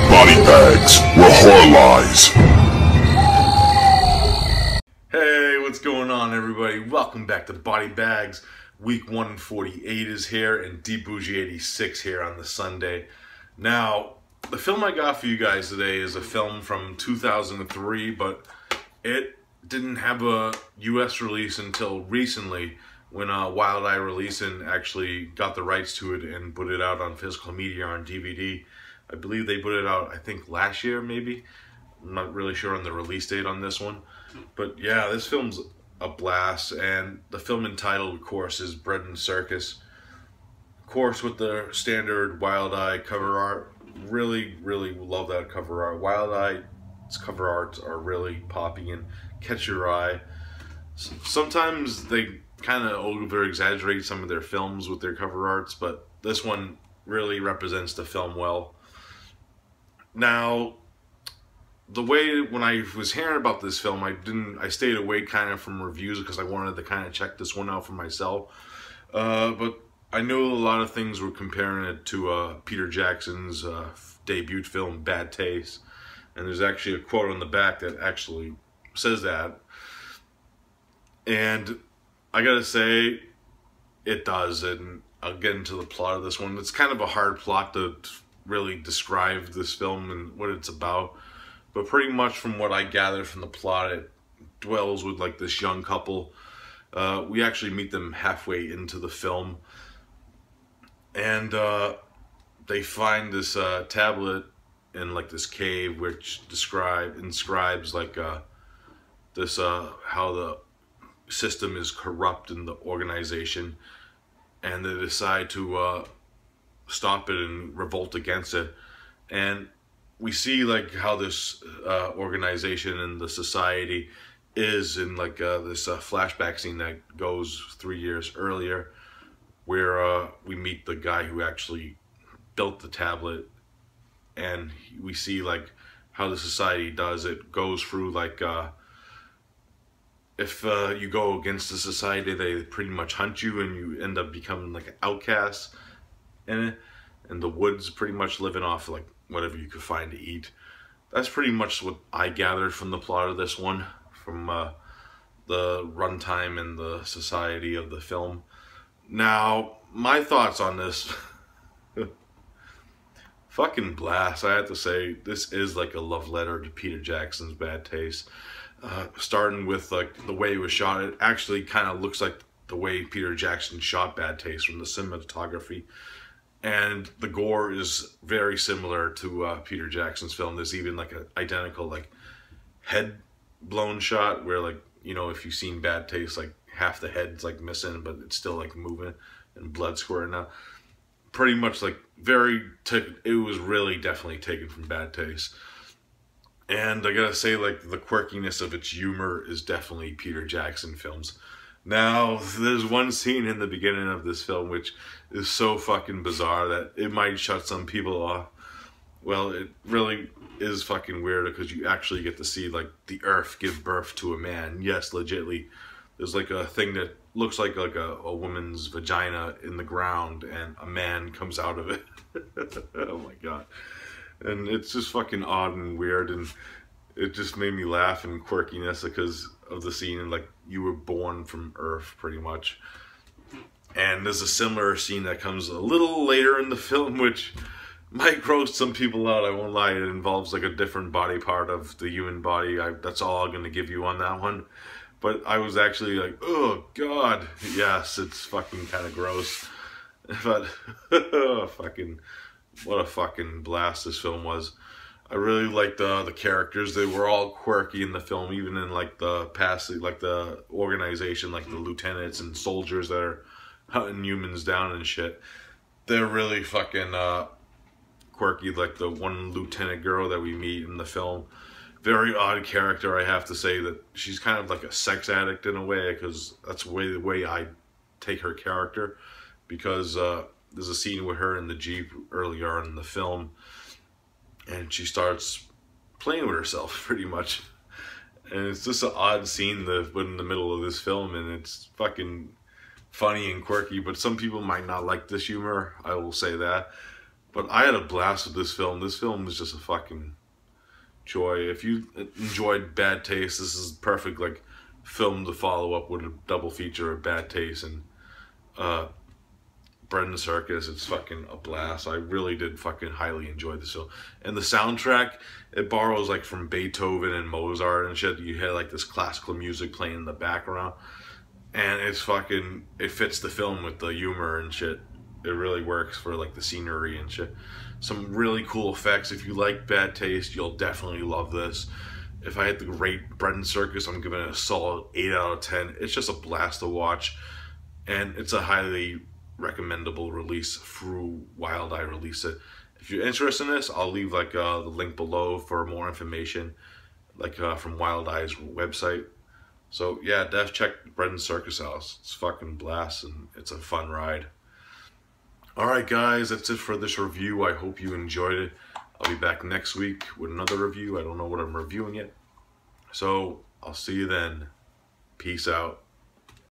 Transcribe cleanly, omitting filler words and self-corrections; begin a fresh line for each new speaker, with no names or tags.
BodyBags, where horror lies.
Hey, what's going on, everybody? Welcome back to BodyBags. Week 148 is here, and Bourgie86 here on the Sunday. Now, the film I got for you guys today is a film from 2003, but it didn't have a US release until recently, when Wild Eye Releasing actually got the rights to it and put it out on physical media on DVD. I believe they put it out, I think, last year, maybe. I'm not really sure on the release date on this one. But yeah, this film's a blast, and the film entitled, of course, is Bread and Circus. Of course, with the standard Wild Eye cover art. Really, really love that cover art. Wild Eye's cover arts are really poppy and catch your eye. Sometimes they kind of over-exaggerate some of their films with their cover arts, but this one really represents the film well. Now, the way when I was hearing about this film, I stayed away kind of from reviews because I wanted to kind of check this one out for myself. But I know a lot of things were comparing it to Peter Jackson's debut film, Bad Taste. And there's actually a quote on the back that actually says that. And I gotta say, it does. And I'll get into the plot of this one. It's kind of a hard plot to really describe this film and what it's about. But pretty much from what I gathered from the plot, it dwells with like this young couple. We actually meet them halfway into the film. And they find this tablet in like this cave, which inscribes like this how the system is corrupt in the organization, and they decide to stop it and revolt against it. And we see like how this organization and the society is in like this flashback scene that goes 3 years earlier, where we meet the guy who actually built the tablet, and we see like how the society does it. Goes through like if you go against the society, they pretty much hunt you, and you end up becoming like an outcast in the woods, pretty much living off like whatever you could find to eat. That's pretty much what I gathered from the plot of this one, from the runtime and the society of the film. Now, my thoughts on this, fucking blast. I have to say, this is like a love letter to Peter Jackson's Bad Taste. Starting with like the way it was shot, it actually kind of looks like the way Peter Jackson shot Bad Taste, from the cinematography. And the gore is very similar to Peter Jackson's film. There's even like an identical like head blown shot where, like, you know, if you've seen Bad Taste, like half the head's like missing, but it's still like moving and blood squirting out. Pretty much like it was really definitely taken from Bad Taste. And I gotta say, like, the quirkiness of its humor is definitely Peter Jackson films. Now, there's one scene in the beginning of this film which is so fucking bizarre that it might shut some people off. Well, it really is fucking weird, because you actually get to see, like, the earth give birth to a man. Yes, legitly. There's, like, a thing that looks like a woman's vagina in the ground, and a man comes out of it. Oh my god. And it's just fucking odd and weird, and it just made me laugh and quirkiness because of the scene, and like, you were born from Earth, pretty much. And there's a similar scene that comes a little later in the film, which might gross some people out, I won't lie. It involves like a different body part of the human body. That's all I'm going to give you on that one. But I was actually like, oh god, yes, it's fucking kind of gross. But fucking, what a fucking blast this film was. I really liked the characters. They were all quirky in the film, even in like the past, like the organization, like the lieutenants and soldiers that are hunting humans down and shit. They're really fucking quirky, like the one lieutenant girl that we meet in the film. Very odd character, I have to say. That she's kind of like a sex addict in a way, because that's the way I take her character. Because there's a scene with her in the Jeep earlier on in the film, and she starts playing with herself, pretty much. And it's just an odd scene to put in the middle of this film, and it's fucking funny and quirky, but some people might not like this humor, I will say that. But I had a blast with this film. This film was just a fucking joy. If you enjoyed Bad Taste, this is perfect like film to follow up with a double feature of Bad Taste and Bread and Circus. It's fucking a blast. I really did fucking highly enjoy this film. And the soundtrack, it borrows like from Beethoven and Mozart and shit. You hear like this classical music playing in the background. And it's fucking, it fits the film with the humor and shit. It really works for like the scenery and shit. Some really cool effects. If you like Bad Taste, you'll definitely love this. If I had to rate Bread and Circus, I'm giving it a solid 8 out of 10. It's just a blast to watch. And it's a highly recommendable release through Wild Eye release it. If you're interested in this, I'll leave like the link below for more information, like from Wild Eye's website. So yeah, def check Bread and Circus out. It's fucking blast and it's a fun ride. Alright guys, that's it for this review. I hope you enjoyed it. I'll be back next week with another review. I don't know what I'm reviewing yet. So I'll see you then. Peace out.